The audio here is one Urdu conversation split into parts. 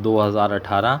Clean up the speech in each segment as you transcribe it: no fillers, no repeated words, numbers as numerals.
2018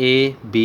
A, B,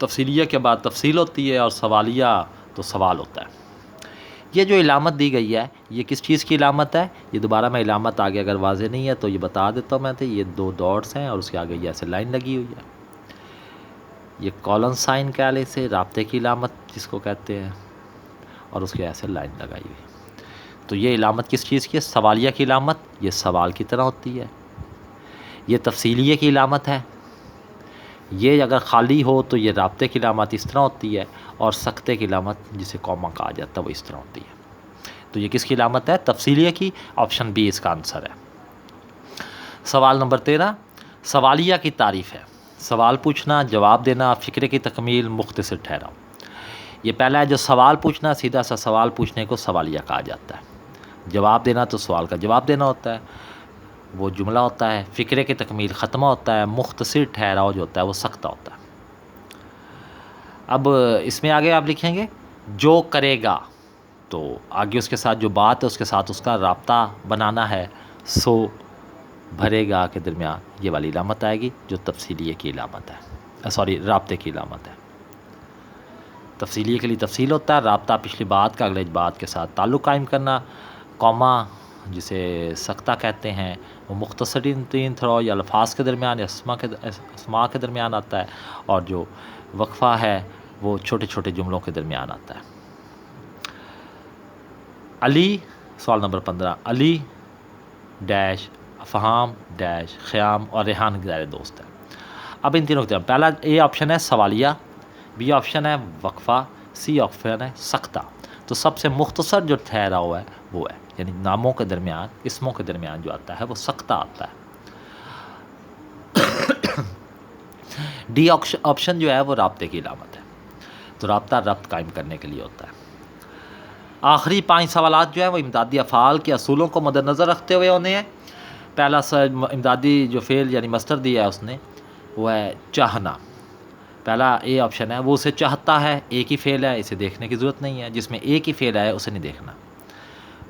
تفصیلیہ کے بعد تفصیل ہوتی ہے اور سوالیہ تو سوال ہوتا ہے۔ یہ جو علامت دی گئی ہے یہ کس چیز کی علامت ہے؟ یہ دوبارہ میں علامت آگے اگر واضح نہیں ہے تو یہ بتا دیتا ہوں میں تھے، یہ 2 ڈاٹس ہیں اور اس کے آگے یہ ایسے لائن لگی ہوئی ہے، یہ کولن سائن کہہ لیں اسے، رابطے کی علامت جس کو کہتے ہیں، اور اس کے ایسے لائن لگائی ہوئی ہے۔ تو یہ علامت کس چیز کی ہے؟ سوالیہ کی علامت، یہ سوال کی طرح ہوتی ہے۔ یہ تفصیلیہ کی علامت ہے، یہ اگر خالی ہو تو یہ رابطے کی علامت اس طرح ہوتی ہے، اور سکتے کی علامت جسے کوما کہا جاتا ہے وہ اس طرح ہوتی ہے۔ تو یہ کس کی علامت ہے؟ تفصیلیہ کی۔ آپشن بی اس کا آنسر ہے۔ سوال نمبر 13، سوالیہ کی تعریف ہے۔ سوال پوچھنا، جواب دینا، فکرے کی تکمیل، مختصر ٹھہراؤ۔ یہ پہلا ہے جو سوال پوچھنا، سیدھا سا سوال پوچھنے کو سوالیہ کہا جاتا ہے۔ جواب دینا تو سوال کا جواب دینا ہوتا ہے، وہ جملہ ہوتا ہے۔ فکرے کی تکمیل ختمہ ہوتا ہے، مختصر ٹھہراؤ جو ہوتا ہے وہ سکتہ ہوتا ہے۔ اب اس میں آگے آپ لکھیں گے جو کرے گا، تو آگے اس کے ساتھ جو بات ہے اس کے ساتھ اس کا رابطہ بنانا ہے، سو بھرے گا کے درمیان یہ والی علامت آئے گی جو تفصیلیہ کی علامت ہے، رابطے کی علامت ہے۔ تفصیلیہ کے لیے تفصیل ہوتا ہے، رابطہ پچھلی بات کا اگلے بات کے ساتھ تعلق قائم کرنا، کوما جسے سکتہ کہتے ہیں وہ مختصرین تھرو یا الفاظ کے درمیان یا اسماء کے درمیان آتا ہے، اور جو وقفہ ہے وہ چھوٹے چھوٹے جملوں کے درمیان آتا ہے۔ علی، سوال نمبر 15، علی ڈیش افہام ڈیش خیام اور ریحان غیر دوست ہے۔ اب ان تینوں کے درمیان پہلا اے آپشن ہے سوالیہ، بی آپشن ہے وقفہ، سی آپشن ہے سکتہ۔ تو سب سے مختصر جو ٹھہرا ہوا ہے وہ ہے، یعنی ناموں کے درمیان، اسموں کے درمیان جو آتا ہے وہ سکتہ آتا ہے۔ ڈی آپشن جو ہے وہ رابطے کی علامت ہے، تو رابطہ ربط قائم کرنے کے لیے ہوتا ہے۔ آخری 5 سوالات جو ہیں وہ امدادی افعال کے اصولوں کو مد نظر رکھتے ہوئے ہونے ہیں۔ پہلا امدادی جو فعل یعنی مصدر دیا ہے اس نے وہ ہے چاہنا۔ پہلا اے آپشن ہے وہ اسے چاہتا ہے، ایک ہی فعل ہے، اسے دیکھنے کی ضرورت نہیں ہے، جس میں ایک ہی فعل ہے اسے نہیں دیکھنا۔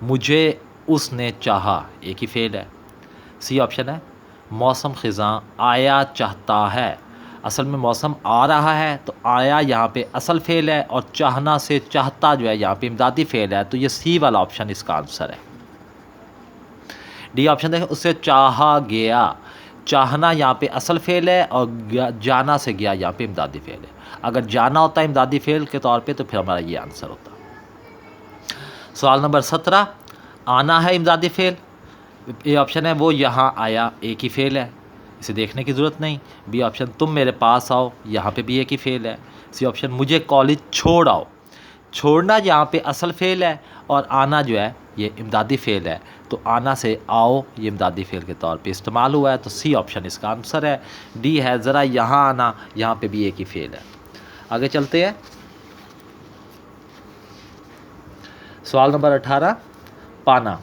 مجھے اس نے چاہا، ایک ہی فعل ہے۔ سی آپشن ہے موسم خزاں آیا چاہتا ہے، اصل میں موسم آ رہا ہے تو آیا یہاں پہ اصل فعل ہے، اور چاہنا سے چاہتا جو ہے یہاں پہ امدادی فعل ہے، تو یہ سی والا آپشن اس کا آنسر ہے۔ ڈی آپشن دیکھیں اسے چاہا گیا، چاہنا یہاں پہ اصل فعل ہے اور جانا سے گیا یہاں پہ امدادی فعل ہے۔ اگر جانا ہوتا ہے امدادی فعل کے طور پہ تو پھر ہمارا یہ آنسر ہوتا۔ سوال نمبر 17، آنا ہے امدادی فعل، اے آپشن ہے وہ یہاں آیا، ایک ہی فعل ہے، اسے دیکھنے کی ضرورت نہیں۔ بی آپشن تم میرے پاس آؤ، یہاں پہ بھی ایک ہی فعل ہے۔ سی آپشن مجھے کالج چھوڑ آؤ، چھوڑنا یہاں پہ اصل فعل ہے اور آنا جو ہے یہ امدادی فعل ہے، تو آنا سے آؤ یہ امدادی فعل کے طور پہ استعمال ہوا ہے، تو سی آپشن اس کا آنسر ہے۔ ڈی ہے ذرا یہاں آنا، یہاں پہ بھی ایک ہی فعل ہے۔ آگے چلتے ہیں۔ سوال نمبر 18، پانا،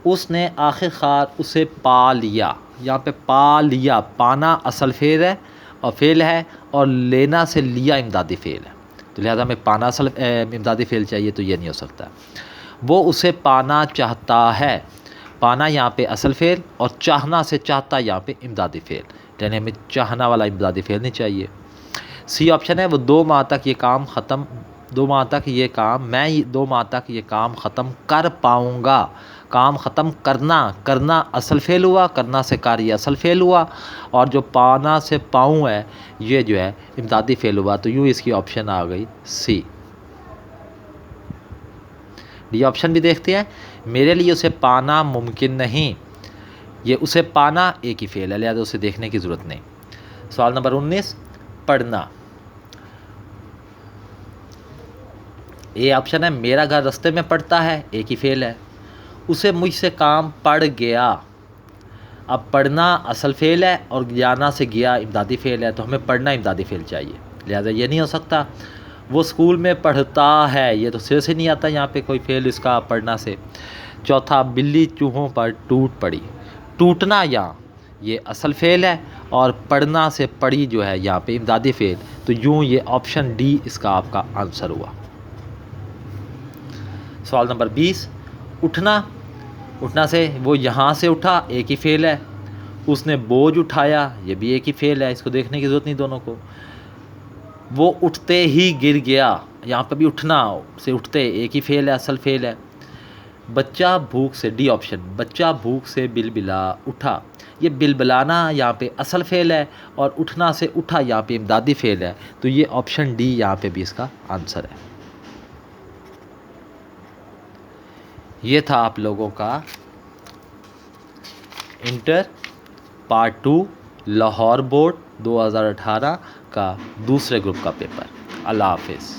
اس نے آخر کار اسے پا لیا، یہاں پہ پا لیا، پانا اصل فعل ہے اور لینا سے لیا امدادی فعل ہے، تو لہذا ہمیں پانا اصل امدادی فعل چاہیے، تو یہ نہیں ہو سکتا۔ وہ اسے پانا چاہتا ہے، پانا یہاں پہ اصل فعل اور چاہنا سے چاہتا یہاں پہ امدادی فعل، یعنی ہمیں چاہنا والا امدادی فعل نہیں چاہیے۔ سی آپشن ہے وہ 2 ماہ تک یہ کام میں 2 ماہ تک یہ کام ختم کر پاؤں گا، کام ختم کرنا اصل فعل ہوا، کرنا سے کر یہ اصل فعل ہوا، اور جو پانا سے پاؤں ہے یہ جو ہے امدادی فعل ہوا، تو یوں اس کی آپشن آ گئی سی۔ ڈی آپشن بھی دیکھتے ہیں، میرے لیے اسے پانا ممکن نہیں، یہ اسے پانا ایک ہی فعل ہے، لہذا اسے دیکھنے کی ضرورت نہیں۔ سوال نمبر 19، پڑھنا، اے آپشن ہے میرا گھر رستے میں پڑتا ہے، ایک ہی فعل ہے۔ اسے مجھ سے کام پڑ گیا، اب پڑھنا اصل فعل ہے اور جانا سے گیا امدادی فعل ہے، تو ہمیں پڑھنا امدادی فعل چاہیے، لہذا یہ نہیں ہو سکتا۔ وہ اسکول میں پڑھتا ہے، یہ تو سر سے نہیں آتا یہاں پہ کوئی فعل اس کا پڑھنا سے۔ چوتھا، بلی چوہوں پر ٹوٹ پڑی، ٹوٹنا یہاں یہ اصل فعل ہے اور پڑھنا سے پڑی جو ہے یہاں پہ امدادی فعل، تو یوں یہ آپشن ڈی اس کا آپ کا آنسر ہوا۔ سوال نمبر 20، اٹھنا سے وہ یہاں سے اٹھا، ایک ہی فعل ہے۔ اس نے بوجھ اٹھایا، یہ بھی ایک ہی فعل ہے، اس کو دیکھنے کی ضرورت نہیں دونوں کو۔ وہ اٹھتے ہی گر گیا، یہاں پہ بھی اٹھنا سے اٹھتے ایک ہی فعل ہے، اصل فعل ہے۔ بچہ بھوک سے، ڈی آپشن، بچہ بھوک سے بلبلا اٹھا، یہ بلبلانا یہاں پہ اصل فعل ہے اور اٹھنا سے اٹھا یہاں پہ امدادی فعل ہے، تو یہ آپشن ڈی یہاں پہ بھی اس کا آنسر ہے۔ یہ تھا آپ لوگوں کا انٹر پارٹ 2 لاہور بورڈ 2018 کا دوسرے گروپ کا پیپر۔ اللہ حافظ۔